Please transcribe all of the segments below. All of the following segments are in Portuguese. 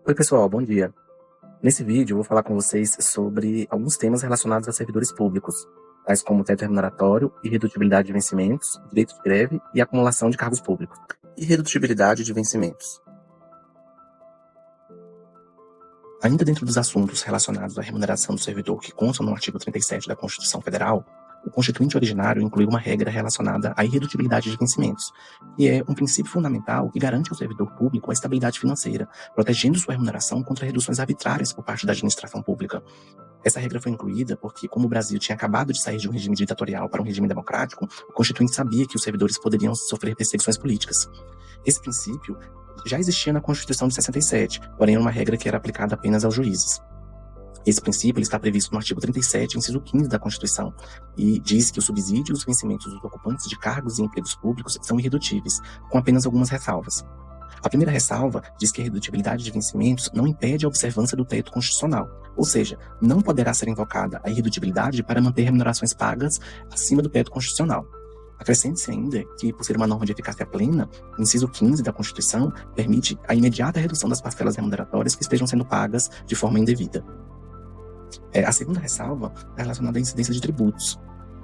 Oi, pessoal, bom dia. Nesse vídeo, eu vou falar com vocês sobre alguns temas relacionados a servidores públicos, tais como teto remuneratório, irredutibilidade de vencimentos, direito de greve e acumulação de cargos públicos. Irredutibilidade de vencimentos. Ainda dentro dos assuntos relacionados à remuneração do servidor que constam no artigo 37 da Constituição Federal, o Constituinte originário incluiu uma regra relacionada à irredutibilidade de vencimentos, que é um princípio fundamental que garante ao servidor público a estabilidade financeira, protegendo sua remuneração contra reduções arbitrárias por parte da administração pública. Essa regra foi incluída porque, como o Brasil tinha acabado de sair de um regime ditatorial para um regime democrático, o Constituinte sabia que os servidores poderiam sofrer perseguições políticas. Esse princípio já existia na Constituição de 67, porém era uma regra que era aplicada apenas aos juízes. Esse princípio ele está previsto no artigo 37, inciso 15 da Constituição, e diz que o subsídio e os vencimentos dos ocupantes de cargos e empregos públicos são irredutíveis, com apenas algumas ressalvas. A primeira ressalva diz que a irredutibilidade de vencimentos não impede a observância do teto constitucional, ou seja, não poderá ser invocada a irredutibilidade para manter remunerações pagas acima do teto constitucional. Acrescente-se ainda que, por ser uma norma de eficácia plena, o inciso 15 da Constituição permite a imediata redução das parcelas remuneratórias que estejam sendo pagas de forma indevida. A segunda ressalva é relacionada à incidência de tributos.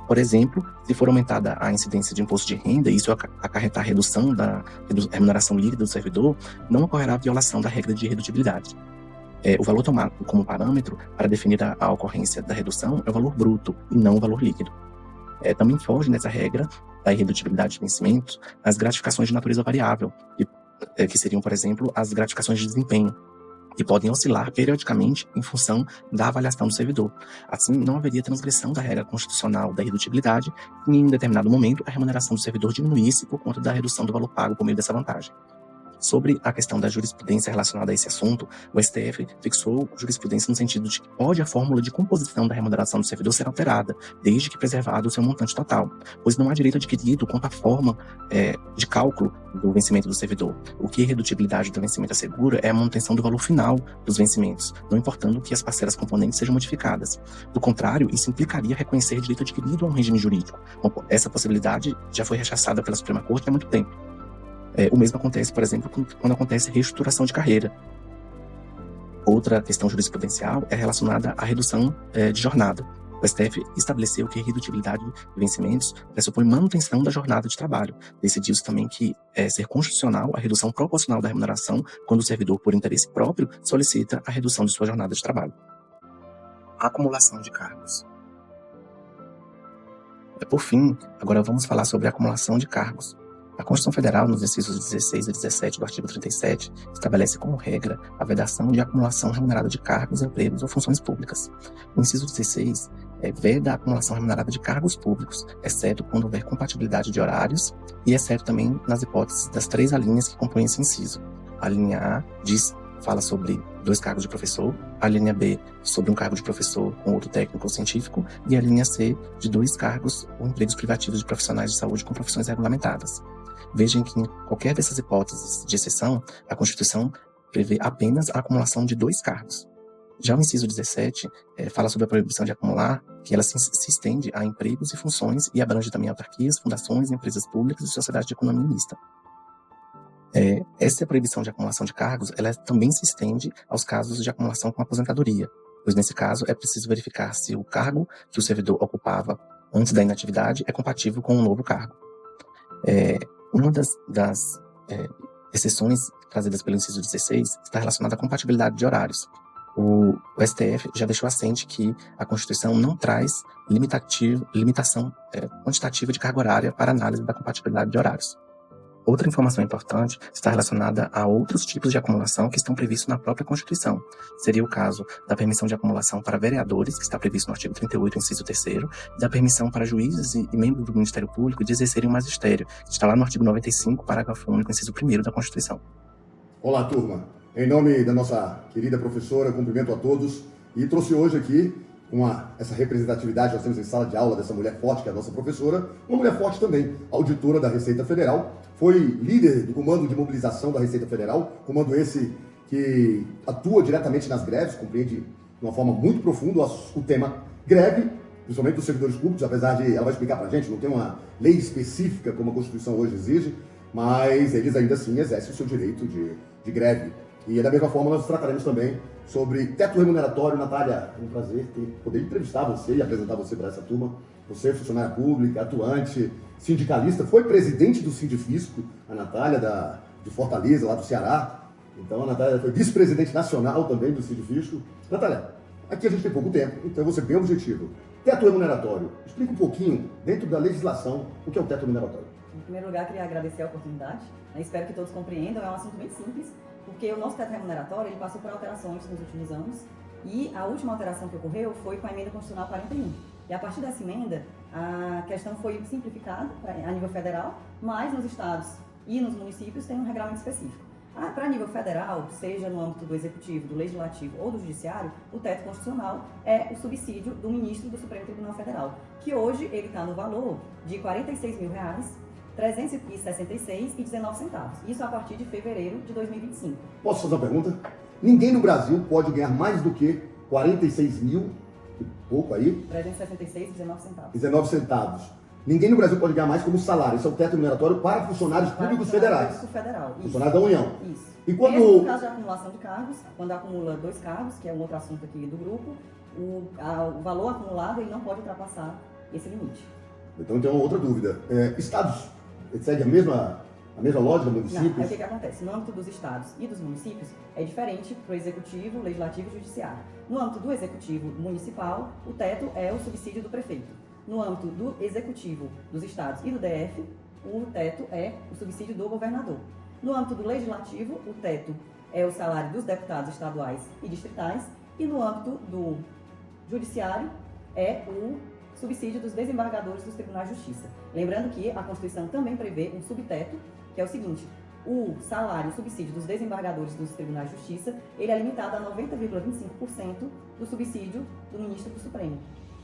Por exemplo, se for aumentada a incidência de imposto de renda e isso acarretar a redução da remuneração líquida do servidor, não ocorrerá violação da regra de irredutibilidade. O valor tomado como parâmetro para definir a ocorrência da redução é o valor bruto e não o valor líquido. Também foge nessa regra da irredutibilidade de vencimentos as gratificações de natureza variável, que seriam, por exemplo, as gratificações de desempenho, que podem oscilar periodicamente em função da avaliação do servidor. Assim, não haveria transgressão da regra constitucional da irredutibilidade se em determinado momento a remuneração do servidor diminuísse por conta da redução do valor pago por meio dessa vantagem. Sobre a questão da jurisprudência relacionada a esse assunto, o STF fixou jurisprudência no sentido de que pode a fórmula de composição da remuneração do servidor ser alterada, desde que preservado o seu montante total, pois não há direito adquirido quanto à forma de cálculo do vencimento do servidor. O que a irredutibilidade do vencimento assegura é a manutenção do valor final dos vencimentos, não importando que as parcelas componentes sejam modificadas. Do contrário, isso implicaria reconhecer direito adquirido a um regime jurídico. Essa possibilidade já foi rechaçada pela Suprema Corte há muito tempo. O mesmo acontece, por exemplo, quando acontece reestruturação de carreira. Outra questão jurisprudencial é relacionada à redução de jornada. O STF estabeleceu que a irredutibilidade de vencimentos pressupõe manutenção da jornada de trabalho. Decidiu-se também que ser constitucional a redução proporcional da remuneração quando o servidor, por interesse próprio, solicita a redução de sua jornada de trabalho. A acumulação de cargos. Por fim, agora vamos falar sobre a acumulação de cargos. A Constituição Federal, nos incisos 16 e 17 do artigo 37, estabelece como regra a vedação de acumulação remunerada de cargos, empregos ou funções públicas. O inciso 16 veda a acumulação remunerada de cargos públicos, exceto quando houver compatibilidade de horários e exceto também nas hipóteses das 3 alíneas que compõem esse inciso. A linha A fala sobre 2 cargos de professor, a linha B sobre um cargo de professor com outro técnico ou científico e a linha C de 2 cargos ou empregos privativos de profissionais de saúde com profissões regulamentadas. Vejam que em qualquer dessas hipóteses de exceção, a Constituição prevê apenas a acumulação de 2 cargos. Já o inciso 17 fala sobre a proibição de acumular, que ela se estende a empregos e funções e abrange também autarquias, fundações, empresas públicas e sociedades de economia mista. Essa proibição de acumulação de cargos, ela também se estende aos casos de acumulação com aposentadoria, pois nesse caso é preciso verificar se o cargo que o servidor ocupava antes da inatividade é compatível com um novo cargo. Uma das exceções trazidas pelo inciso 16 está relacionada à compatibilidade de horários. O STF já deixou assente que a Constituição não traz limitação quantitativa de carga horária para análise da compatibilidade de horários. Outra informação importante está relacionada a outros tipos de acumulação que estão previstos na própria Constituição. Seria o caso da permissão de acumulação para vereadores, que está previsto no artigo 38, inciso 3º, e da permissão para juízes e membros do Ministério Público de exercerem o magistério, que está lá no artigo 95, parágrafo único, inciso 1º da Constituição. Olá, turma. Em nome da nossa querida professora, cumprimento a todos e trouxe hoje aqui essa representatividade, nós temos em sala de aula dessa mulher forte, que é a nossa professora, uma mulher forte também, auditora da Receita Federal, foi líder do comando de mobilização da Receita Federal, comando esse que atua diretamente nas greves, compreende de uma forma muito profunda o tema greve, principalmente dos servidores públicos, apesar de, ela vai explicar pra gente, não tem uma lei específica como a Constituição hoje exige, mas eles ainda assim exercem o seu direito de greve. E da mesma forma nós trataremos também sobre teto remuneratório. Natália, é um prazer poder entrevistar você e apresentar você para essa turma. Você é funcionária pública, atuante, sindicalista, foi presidente do Sindifisco, a Natália de Fortaleza, lá do Ceará. Então a Natália foi vice-presidente nacional também do Sindifisco. Natália, aqui a gente tem pouco tempo, então eu vou ser bem objetivo. Teto remuneratório, explica um pouquinho, dentro da legislação, o que é o teto remuneratório. Em primeiro lugar, queria agradecer a oportunidade, né? Espero que todos compreendam, é um assunto bem simples, porque o nosso teto remuneratório ele passou por alterações nos últimos anos, e a última alteração que ocorreu foi com a emenda constitucional 41. E a partir dessa emenda, a questão foi simplificada a nível federal, mas nos estados e nos municípios tem um regramento específico. Para nível federal, seja no âmbito do Executivo, do Legislativo ou do Judiciário, o teto constitucional é o subsídio do ministro do Supremo Tribunal Federal, que hoje ele está no valor de R$ 46.366,19. Isso a partir de fevereiro de 2025. Posso fazer uma pergunta? Ninguém no Brasil pode ganhar mais do que 46 mil e pouco aí? 366,19 centavos. Ninguém no Brasil pode ganhar mais como salário. Esse é o teto remuneratório para funcionários públicos federais. Funcionários da União. Isso. E quando... Mesmo no caso de acumulação de cargos, quando acumula 2 cargos, que é um outro assunto aqui do grupo, o valor acumulado ele não pode ultrapassar esse limite. Então tem uma outra dúvida. Estados, segue a mesma lógica, municípios? Não, o que acontece? No âmbito dos estados e dos municípios, é diferente para o Executivo, Legislativo e Judiciário. No âmbito do Executivo Municipal, o teto é o subsídio do prefeito. No âmbito do Executivo dos estados e do DF, o teto é o subsídio do governador. No âmbito do Legislativo, o teto é o salário dos deputados estaduais e distritais. E no âmbito do Judiciário, é o subsídio dos desembargadores dos tribunais de justiça. Lembrando que a Constituição também prevê um subteto, que é o seguinte: o salário, o subsídio dos desembargadores dos tribunais de justiça, ele é limitado a 90,25% do subsídio do ministro do Supremo.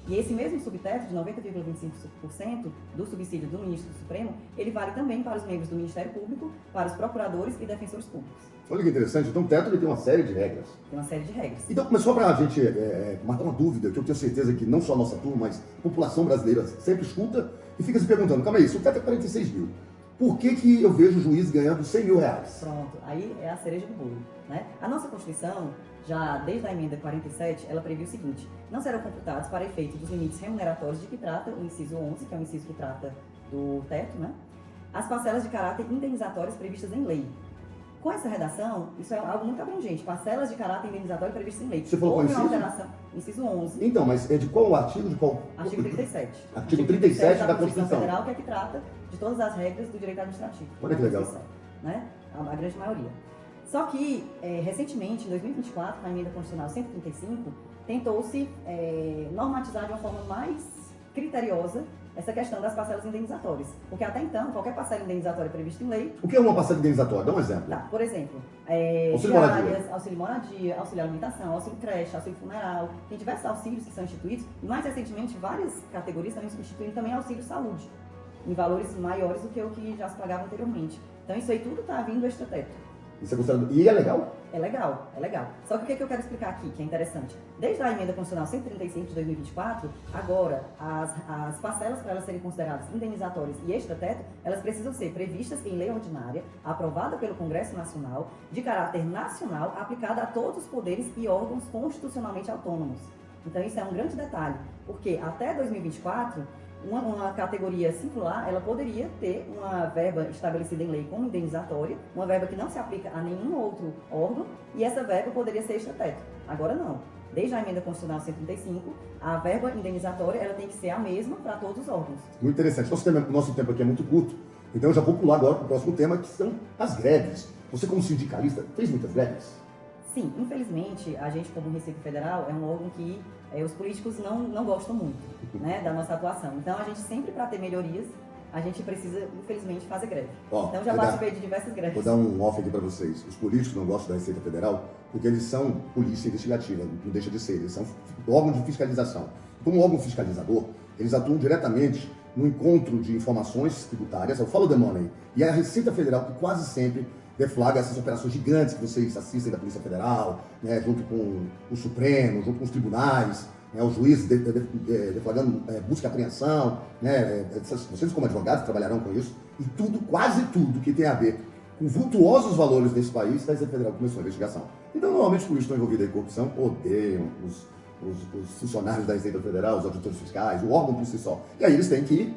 E esse mesmo subteto de 90,25% do subsídio do ministro do Supremo, ele vale também para os membros do Ministério Público, para os procuradores e defensores públicos. Olha que interessante. Então o teto ele tem uma série de regras. Tem uma série de regras. Então, mas só para a gente matar uma dúvida, que eu tenho certeza que não só a nossa turma, mas a população brasileira sempre escuta e fica se perguntando, calma aí, se o teto é 46 mil, por que eu vejo o juiz ganhando 100 mil reais? Pronto, aí é a cereja do bolo, né? A nossa Constituição, já desde a emenda 47, ela previa o seguinte: não serão computados para efeito dos limites remuneratórios de que trata o inciso 11, que é o inciso que trata do teto, né? As parcelas de caráter indenizatórios previstas em lei. Com essa redação, isso é algo muito abrangente, parcelas de caráter indenizatório previstas em lei. Você falou qual inciso? Alteração, inciso 11. Então, mas é de qual artigo? De qual? Artigo 37. Artigo 37 da Constituição Federal, que é que trata de todas as regras do direito administrativo. Olha que legal. Né? A grande maioria. Só que, recentemente, em 2024, na emenda constitucional 135, tentou-se normatizar de uma forma mais criteriosa essa questão das parcelas indenizatórias. Porque até então, qualquer parcela indenizatória prevista em lei... O que é uma parcela indenizatória? Dá um exemplo. Tá, por exemplo, auxílio moradia, auxílio alimentação, auxílio creche, auxílio funeral. Tem diversos auxílios que são instituídos. E mais recentemente, várias categorias estão instituindo também auxílio saúde, em valores maiores do que o que já se pagava anteriormente. Então isso aí tudo está vindo extra teto. Isso é considerado... E é legal? É legal, é legal. Só que o que eu quero explicar aqui, que é interessante? Desde a emenda constitucional 135 de 2024, agora as parcelas, para elas serem consideradas indenizatórias e extra-teto, elas precisam ser previstas em lei ordinária, aprovada pelo Congresso Nacional, de caráter nacional, aplicada a todos os poderes e órgãos constitucionalmente autônomos. Então isso é um grande detalhe, porque até 2024... Uma categoria singular, ela poderia ter uma verba estabelecida em lei como indenizatória, uma verba que não se aplica a nenhum outro órgão, e essa verba poderia ser extrateto. Agora não. Desde a emenda constitucional 135, a verba indenizatória ela tem que ser a mesma para todos os órgãos. Muito interessante. Nosso tempo aqui é muito curto, então eu já vou pular agora para o próximo tema, que são as greves. Você, como sindicalista, fez muitas greves? Sim, infelizmente, a gente, como Receita Federal, é um órgão que os políticos não gostam muito, né, da nossa atuação. Então, a gente sempre, para ter melhorias, a gente precisa, infelizmente, fazer greve. Então, já participei de diversas greves. Vou dar um off aqui para vocês. Os políticos não gostam da Receita Federal porque eles são polícia investigativa, não deixa de ser. Eles são órgão de fiscalização. Como órgão fiscalizador, eles atuam diretamente no encontro de informações tributárias, eu falo the money, e é a Receita Federal que quase sempre deflagra essas operações gigantes que vocês assistem da Polícia Federal, né, junto com o Supremo, junto com os tribunais, né, os juízes deflagrando busca e apreensão, né, vocês como advogados trabalharão com isso, e tudo, quase tudo que tem a ver com vultuosos valores nesse país, a Receita Federal começou a investigação. Então, normalmente, os políticos estão envolvidos em corrupção, odeiam os funcionários da Receita Federal, os auditores fiscais, o órgão por si só. E aí eles têm que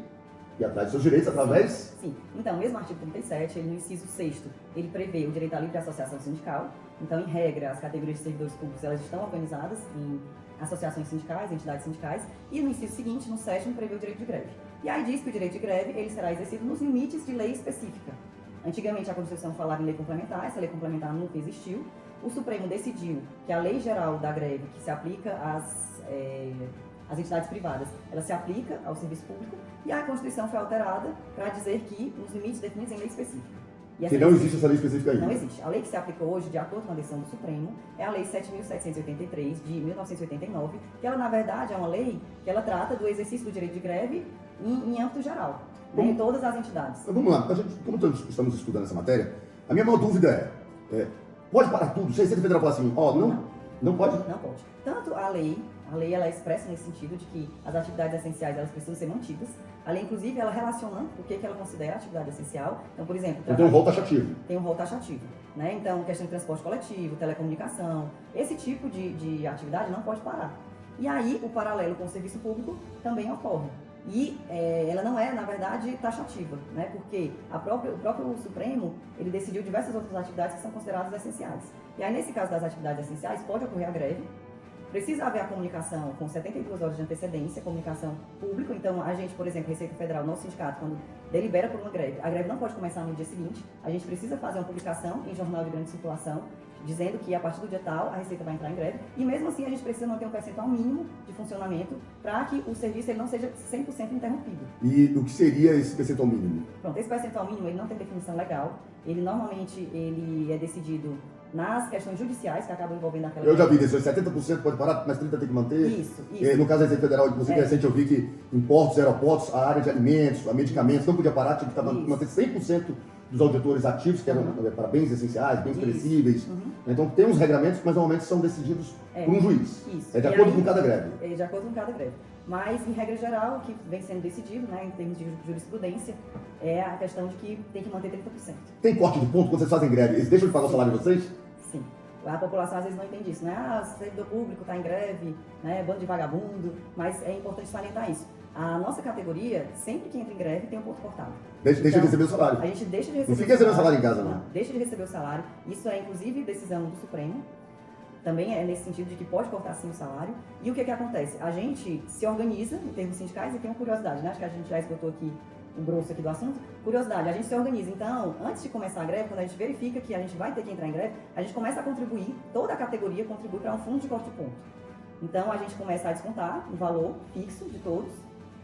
ir atrás dos seus direitos através... Sim. Então, mesmo o artigo 37, ele no inciso 6º, ele prevê o direito à livre associação sindical. Então, em regra, as categorias de servidores públicos, elas estão organizadas em associações sindicais, entidades sindicais. E no inciso seguinte, no 7º, prevê o direito de greve. E aí diz que o direito de greve, ele será exercido nos limites de lei específica. Antigamente, a Constituição falava em lei complementar, essa lei complementar nunca existiu. O Supremo decidiu que a lei geral da greve, que se aplica às entidades privadas, ela se aplica ao serviço público, e a Constituição foi alterada para dizer que os limites definidos em lei específica. Que não existe essa lei específica ainda. Não existe. A lei que se aplicou hoje, de acordo com a decisão do Supremo, é a Lei 7.783, de 1989, que ela, na verdade, é uma lei que ela trata do exercício do direito de greve em âmbito geral, né, em todas as entidades. Então, vamos lá. Como estamos estudando essa matéria, a minha maior dúvida pode parar tudo? Se a Receita Federal falar assim, não pode? Não pode. Tanto a lei ela é expressa nesse sentido de que as atividades essenciais elas precisam ser mantidas. A lei, inclusive, ela relaciona o que ela considera atividade essencial. Então, por exemplo... Tem um rol taxativo. Tem um rol taxativo. Né? Então, questão de transporte coletivo, telecomunicação, esse tipo de atividade não pode parar. E aí, o paralelo com o serviço público também ocorre. E ela não é, na verdade, taxativa, né? Porque o próprio Supremo, ele decidiu diversas outras atividades que são consideradas essenciais. E aí, nesse caso das atividades essenciais, pode ocorrer a greve. Precisa haver a comunicação com 72 horas de antecedência, comunicação pública. Então, a gente, por exemplo, Receita Federal, nosso sindicato, quando delibera por uma greve, a greve não pode começar no dia seguinte. A gente precisa fazer uma publicação em jornal de grande circulação, dizendo que a partir do dia tal a Receita vai entrar em greve. E mesmo assim, a gente precisa manter um percentual mínimo de funcionamento para que o serviço ele não seja 100% interrompido. E o que seria esse percentual mínimo? Pronto, esse percentual mínimo ele não tem definição legal. Ele normalmente ele é decidido nas questões judiciais que acabam envolvendo aquela... Eu já vi isso, 70% pode parar, mas 30% tem que manter. Isso. No caso da Receita Federal, inclusive, recente eu vi que em portos, aeroportos, a área de alimentos, a medicamentos, não podia parar, tinha que manter 100% dos auditores ativos, que eram para bens essenciais, bens perecíveis. Então tem uns regramentos que mas normalmente são decididos por um juiz. Isso. É de acordo com cada greve. É de acordo com cada greve. Mas, em regra geral, o que vem sendo decidido, né, em termos de jurisprudência, é a questão de que tem que manter 30%. Tem corte de ponto quando vocês fazem greve? Eles deixam de pagar o salário de vocês? Sim. A população às vezes não entende isso, né? O servidor público está em greve, né? Bando de vagabundo, mas é importante salientar isso. A nossa categoria, sempre que entra em greve, tem um ponto cortado. Deixa de receber o salário. A gente deixa de receber não fica recebendo salário em casa, não. Deixa de receber o salário. Isso é, inclusive, decisão do Supremo. Também é nesse sentido de que pode cortar sim o salário. E o que acontece? A gente se organiza em termos sindicais e tem uma curiosidade, né? Acho que a gente já esgotou aqui o grosso aqui do assunto. Curiosidade, a gente se organiza. Então, antes de começar a greve, quando a gente verifica que a gente vai ter que entrar em greve, a gente começa a contribuir, toda a categoria contribui para um fundo de corte de ponto. Então, a gente começa a descontar um valor fixo de todos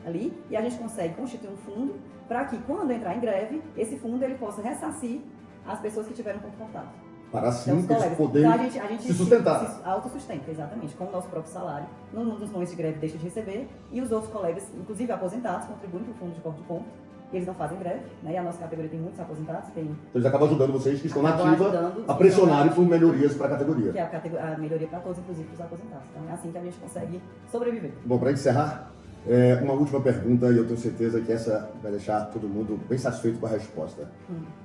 ali e a gente consegue constituir um fundo para que, quando entrar em greve, esse fundo ele possa ressarcir as pessoas que tiveram ponto cortado. Para assim então, eles poderem então, a gente se sustentar. Se autossustenta, exatamente, com o nosso próprio salário. Nos momentos de greve deixa de receber e os outros colegas, inclusive aposentados, contribuem para o fundo de corte de ponto. Eles não fazem greve, né? E a nossa categoria tem muitos aposentados. Então eles acabam ajudando vocês que estão na ativa a pressionarem por melhorias para a categoria. Que é a melhoria para todos, inclusive para os aposentados. Então é assim que a gente consegue sobreviver. Bom, para encerrar, uma última pergunta, e eu tenho certeza que essa vai deixar todo mundo bem satisfeito com a resposta.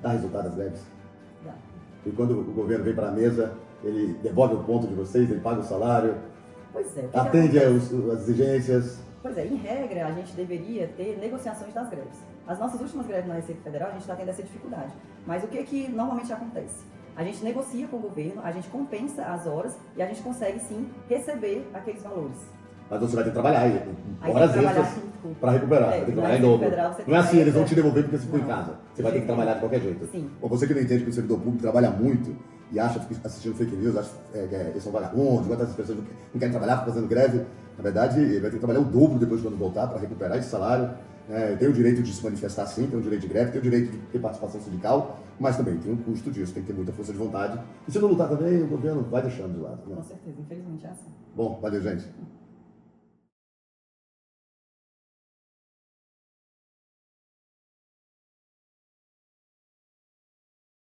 Dá resultado às greves? Dá. E quando o governo vem para a mesa, ele devolve o ponto de vocês, ele paga o salário, pois é, atende as exigências. Pois é, em regra, a gente deveria ter negociações das greves. As nossas últimas greves na Receita Federal, a gente está tendo essa dificuldade. Mas o que normalmente acontece? A gente negocia com o governo, a gente compensa as horas e a gente consegue, sim, receber aqueles valores. Mas você vai ter que trabalhar horas extras para recuperar, vai ter que trabalhar em dobro. Não é assim, eles vão te devolver porque você ficou em casa. Você vai ter que trabalhar de qualquer jeito. Sim. Bom, você que não entende que o servidor público trabalha muito e acha que assistindo fake news, acha que eles são vagabundos, enquanto as pessoas não querem trabalhar, ficam fazendo greve, na verdade, ele vai ter que trabalhar o dobro depois quando voltar para recuperar esse salário. Tem o direito de se manifestar sim, tem o direito de greve, tem o direito de ter participação sindical, mas também tem um custo disso, tem que ter muita força de vontade. E se não lutar também, o governo vai deixando de lado. Né? Com certeza, infelizmente é assim. Bom, valeu, gente.